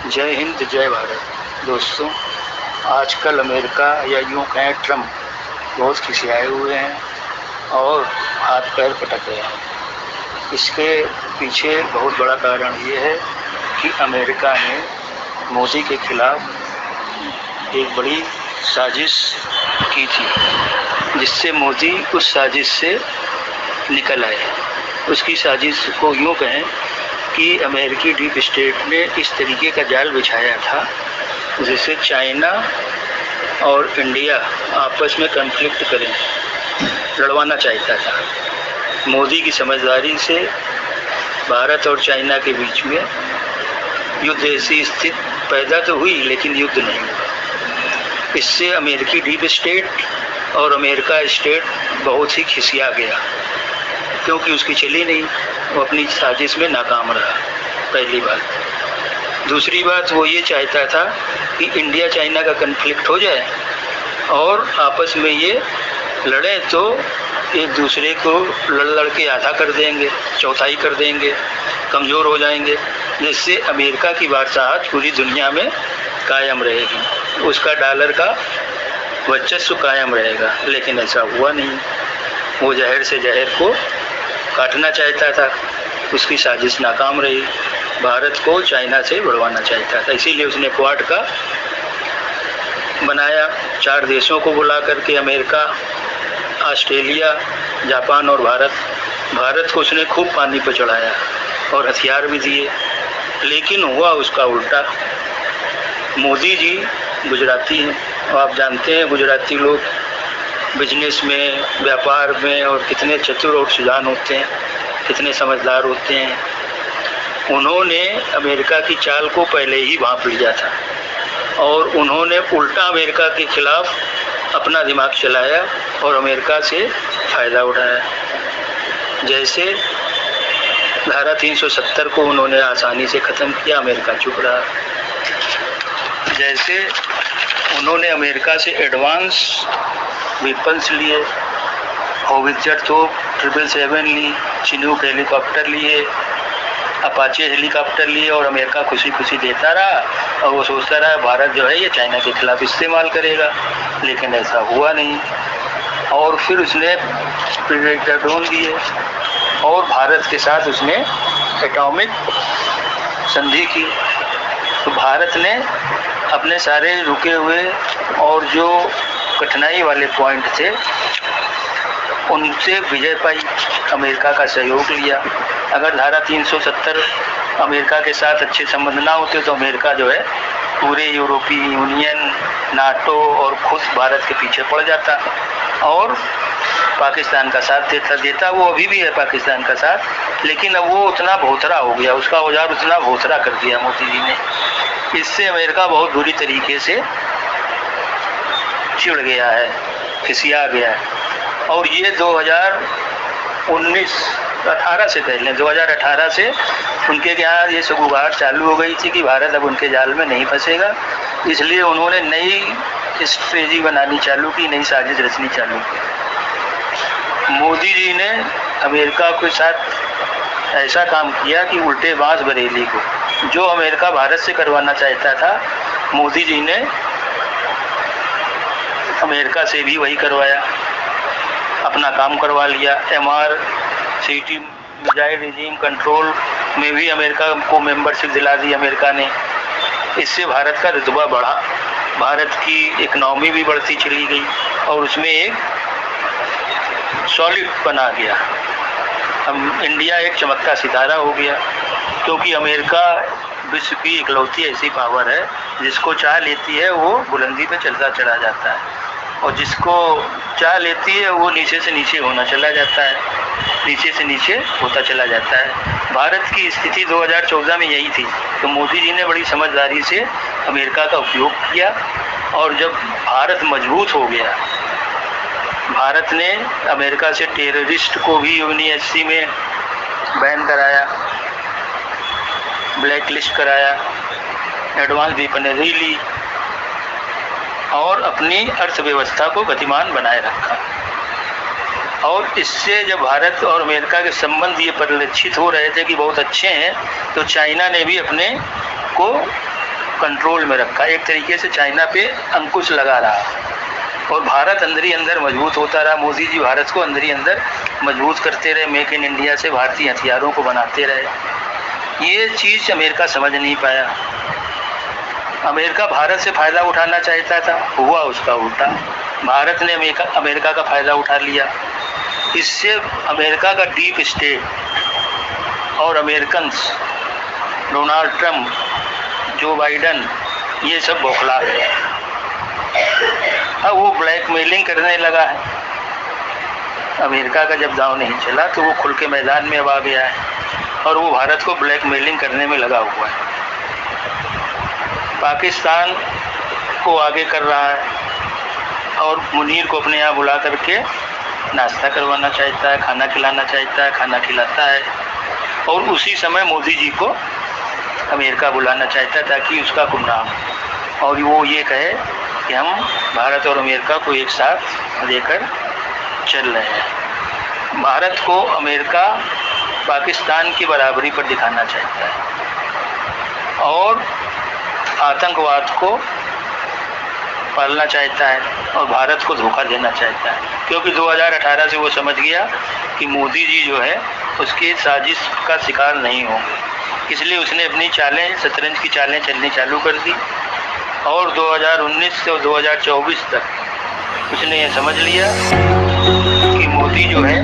जय हिंद, जय भारत। दोस्तों, आजकल अमेरिका या यूँ कहें ट्रम्प बहुत खिसियाए हुए हैं और हाथ पैर पटक रहे हैं। इसके पीछे बहुत बड़ा कारण ये है कि अमेरिका ने मोदी के खिलाफ एक बड़ी साजिश की थी, जिससे मोदी उस साजिश से निकल आए। उसकी साजिश को यूँ कहें कि अमेरिकी डीप स्टेट ने इस तरीके का जाल बिछाया था जिससे चाइना और इंडिया आपस में कन्फ्लिक्ट करें, लड़वाना चाहता था। मोदी की समझदारी से भारत और चाइना के बीच में युद्ध ऐसी स्थिति पैदा तो हुई, लेकिन युद्ध नहीं हुआ। इससे अमेरिकी डीप स्टेट और अमेरिका स्टेट बहुत ही खिसिया गया, क्योंकि उसकी चली नहीं, वो अपनी साजिश में नाकाम रहा। पहली बात। दूसरी बात, वो ये चाहता था कि इंडिया चाइना का कन्फ्लिक्ट हो जाए और आपस में ये लड़े तो एक दूसरे को लड़ के आधा कर देंगे, चौथाई कर देंगे, कमज़ोर हो जाएंगे, जिससे अमेरिका की बादशाहत पूरी दुनिया में कायम रहेगी, उसका डॉलर का वर्चस्व कायम रहेगा। लेकिन ऐसा हुआ नहीं। वो जहर से जहर को काटना चाहता था, उसकी साजिश नाकाम रही। भारत को चाइना से बढ़वाना चाहता था, इसीलिए उसने क्वाड का बनाया। 4 देशों को बुला करके, अमेरिका, ऑस्ट्रेलिया, जापान और भारत को उसने खूब पानी पर चढ़ाया और हथियार भी दिए। लेकिन हुआ उसका उल्टा। मोदी जी गुजराती हैं और आप जानते हैं गुजराती लोग बिजनेस में, व्यापार में और कितने चतुर और सुजान होते हैं, कितने समझदार होते हैं। उन्होंने अमेरिका की चाल को पहले ही भांप लिया था और उन्होंने उल्टा अमेरिका के खिलाफ अपना दिमाग चलाया और अमेरिका से फ़ायदा उठाया। जैसे धारा 370 को उन्होंने आसानी से ख़त्म किया, अमेरिका चुप रहा। जैसे उन्होंने अमेरिका से एडवांस वेपन्स लिए, होवित्जर तोप 777 ली, चिनूक हेलीकॉप्टर लिए, अपाचे हेलीकॉप्टर लिए और अमेरिका खुशी खुशी देता रहा और वो सोचता रहा भारत जो है ये चाइना के खिलाफ इस्तेमाल करेगा, लेकिन ऐसा हुआ नहीं। और फिर उसने प्रेडेटर ड्रोन दिए और भारत के साथ उसने एटॉमिक संधि की। तो भारत ने अपने सारे रुके हुए और जो कठिनाई वाले पॉइंट थे उनसे विजय पाई, अमेरिका का सहयोग लिया। अगर धारा 370 अमेरिका के साथ अच्छे संबंध ना होते तो अमेरिका जो है पूरे यूरोपीय यूनियन, नाटो और खुद भारत के पीछे पड़ जाता और पाकिस्तान का साथ देता। वो अभी भी है पाकिस्तान का साथ, लेकिन अब वो उतना भोथरा हो गया, उसका औजार उतना भोथरा कर दिया मोदी जी ने। इससे अमेरिका बहुत बुरी तरीके से चिढ़ गया है, खिसिया गया है। और ये 2018 से पहले 2018 से उनके यहाँ ये सगुगाहट चालू हो गई थी कि भारत अब उनके जाल में नहीं फंसेगा, इसलिए उन्होंने नई स्ट्रेटजी बनानी चालू की, नई साजिश रचनी चालू की। मोदी जी ने अमेरिका के साथ ऐसा काम किया कि उल्टे बांस बरेली को, जो अमेरिका भारत से करवाना चाहता था, मोदी जी ने अमेरिका से भी वही करवाया, अपना काम करवा लिया। MRCT मिसाइल रिजीम कंट्रोल में भी अमेरिका को मेंबरशिप दिला दी अमेरिका ने। इससे भारत का रुतबा बढ़ा, भारत की इकनॉमी भी बढ़ती चली गई और उसमें एक सॉलिड बना गया। हम इंडिया एक चमकता सितारा हो गया, क्योंकि अमेरिका विश्व की इकलौती ऐसी पावर है जिसको चाह लेती है वो बुलंदी पे चलता चला जाता है और जिसको चाह लेती है वो नीचे से नीचे होना चला जाता है, नीचे से नीचे होता चला जाता है। भारत की स्थिति 2014 में यही थी। तो मोदी जी ने बड़ी समझदारी से अमेरिका का उपयोग किया और जब भारत मजबूत हो गया, भारत ने अमेरिका से टेररिस्ट को भी UNSC में बैन कराया, ब्लैक लिस्ट कराया, एडवांस वेपनरी ली और अपनी अर्थव्यवस्था को गतिमान बनाए रखा। और इससे जब भारत और अमेरिका के संबंध ये परिलक्षित हो रहे थे कि बहुत अच्छे हैं, तो चाइना ने भी अपने को कंट्रोल में रखा। एक तरीके से चाइना पे अंकुश लगा रहा और भारत अंदर ही अंदर मजबूत होता रहा। मोदी जी भारत को अंदर ही अंदर मजबूत करते रहे, मेक इन इंडिया से भारतीय हथियारों को बनाते रहे। ये चीज़ अमेरिका समझ नहीं पाया। अमेरिका भारत से फ़ायदा उठाना चाहता था, हुआ उसका उल्टा। भारत ने अमेरिका का फ़ायदा उठा लिया। इससे अमेरिका का डीप स्टेट और अमेरिकन्स, डोनाल्ड ट्रंप, जो बाइडन, ये सब बौखला गए। अब वो ब्लैकमेलिंग करने लगा है। अमेरिका का जब दांव नहीं चला तो वो खुल के मैदान में अब आ गया है और वो भारत को ब्लैकमेलिंग करने में लगा हुआ है। पाकिस्तान को आगे कर रहा है और मुनीर को अपने यहाँ बुला करके नाश्ता करवाना चाहता है, खाना खिलाना चाहता है, खाना खिलाता है। और उसी समय मोदी जी को अमेरिका बुलाना चाहता है ताकि उसका गुमनाम और वो ये कहे कि हम भारत और अमेरिका को एक साथ लेकर चल रहे हैं। भारत को अमेरिका पाकिस्तान की बराबरी पर दिखाना चाहता है और आतंकवाद को पालना चाहता है और भारत को धोखा देना चाहता है, क्योंकि 2018 से वो समझ गया कि मोदी जी जो है उसकी साजिश का शिकार नहीं होंगे। इसलिए उसने अपनी चालें, शतरंज की चालें चलनी चालू कर दी और 2019 से 2024 तक उसने ये समझ लिया कि मोदी जो है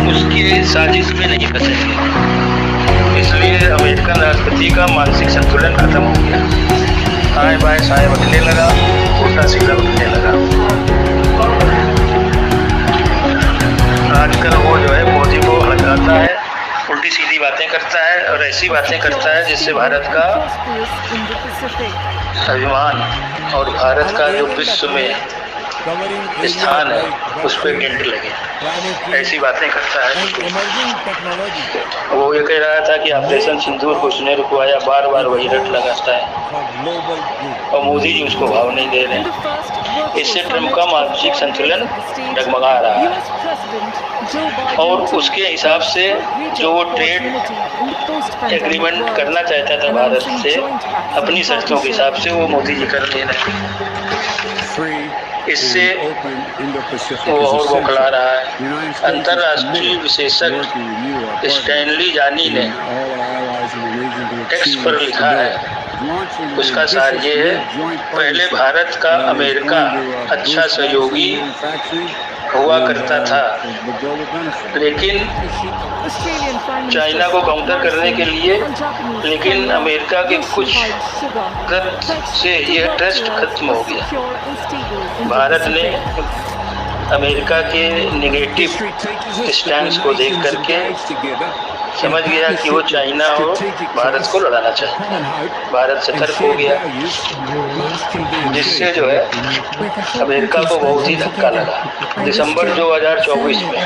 उसकी साजिश में नहीं फंसेंगे। इसलिए अमेरिकन राष्ट्रपति का मानसिक संतुलन खत्म हो गया। आए बाएं साए बदलने लगा, उल्टा सीधा बदलने लगा। आजकल वो जो है मोदी को हड़काता है, उल्टी सीधी बातें करता है और ऐसी बातें करता है जिससे भारत का अभिमान और भारत का जो विश्व में स्थान है उस पर डेंट लगे। ऐसी बातें करता है। वो ये कह रहा था कि ऑपरेशन सिंदूर को उसने रुकवाया, बार बार वही रट लगाता है और मोदी जी उसको भाव नहीं दे रहे। इससे ट्रंप का मानसिक संतुलन डगमगा रहा है और उसके हिसाब से जो वो ट्रेड एग्रीमेंट करना चाहता था भारत से अपनी शर्तों के हिसाब से वो मोदी जी कर ले रहे हैं। इससे वो और बौखला रहा है। अंतर्राष्ट्रीय विशेषज्ञ स्टैनली जानी ने टेक्स्ट पर लिखा है, उसका सार ये है, पहले भारत का अमेरिका अच्छा सहयोगी हुआ करता था, लेकिन चाइना को काउंटर करने के लिए, लेकिन अमेरिका के कुछ तथ्य से यह ट्रस्ट खत्म हो गया। भारत ने अमेरिका के नेगेटिव स्टैंड को देख करके समझ गया कि वो चाइना और भारत को लड़ाना चाहता है। भारत सतर्क हो गया, जिससे जो है अमेरिका को बहुत ही धक्का लगा। दिसंबर 2024 में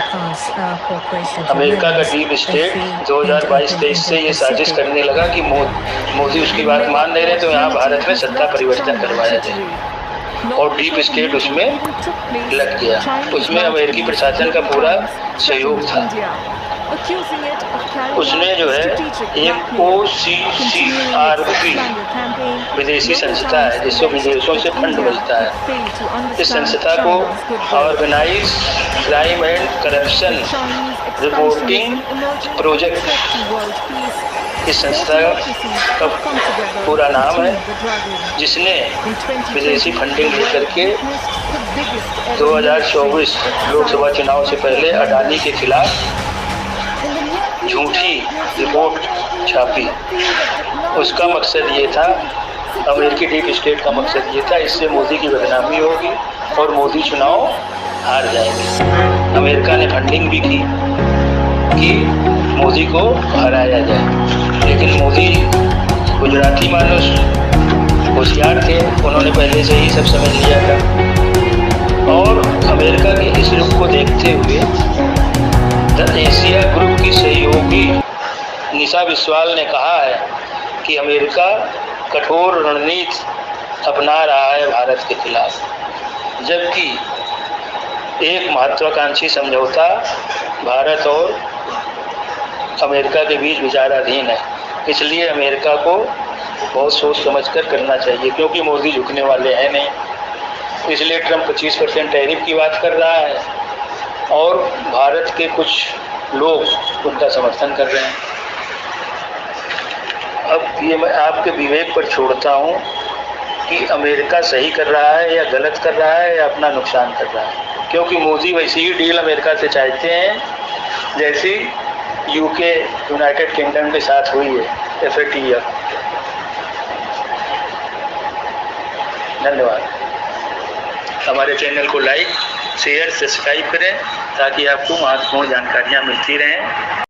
अमेरिका का डीप स्टेट 2022-23 से ये साजिश करने लगा कि मोदी उसकी बात मान नहीं रहे तो यहाँ भारत में सत्ता परिवर्तन करवाया जाए और डीप स्टेट उसमें लग गया। उसमें अमेरिकी प्रशासन का पूरा सहयोग था। उसने जो है एक OCCRP विदेशी संस्था है जिससे विदेशों से फंड मिलता है। इस संस्था को organise crime and corruption reporting project, इस संस्था का पूरा नाम है, जिसने विदेशी फंडिंग लेकर के 2024 लोकसभा चुनाव से पहले अडानी के खिलाफ झूठी रिपोर्ट छापी। उसका मकसद ये था, अमेरिकी डीप स्टेट का मकसद ये था, इससे मोदी की बदनामी होगी और मोदी चुनाव हार जाएंगे। अमेरिका ने फंडिंग भी की कि मोदी को हराया जाए, लेकिन मोदी गुजराती मानुष होशियार थे, उन्होंने पहले से ही सब समझ लिया था। और अमेरिका के इस रुख को देखते हुए द एशिया ग्रुप की सहयोगी निशा बिस्वाल ने कहा है कि अमेरिका कठोर रणनीति अपना रहा है भारत के खिलाफ, जबकि एक महत्वाकांक्षी समझौता भारत और अमेरिका के बीच विचाराधीन है। इसलिए अमेरिका को बहुत सोच समझ कर करना चाहिए, क्योंकि मोदी झुकने वाले हैं नहीं। इसलिए ट्रम्प 25% टैरिफ की बात कर रहा है और भारत के कुछ लोग उनका समर्थन कर रहे हैं। अब ये मैं आपके विवेक पर छोड़ता हूँ कि अमेरिका सही कर रहा है या गलत कर रहा है या अपना नुकसान कर रहा है, क्योंकि मोदी वैसी ही डील अमेरिका से चाहते हैं जैसी यूके यूनाइटेड किंगडम के साथ हुई है FTA। धन्यवाद। हमारे चैनल को लाइक शेयर सब्सक्राइब करें ताकि आपको महत्वपूर्ण जानकारियाँ मिलती रहें।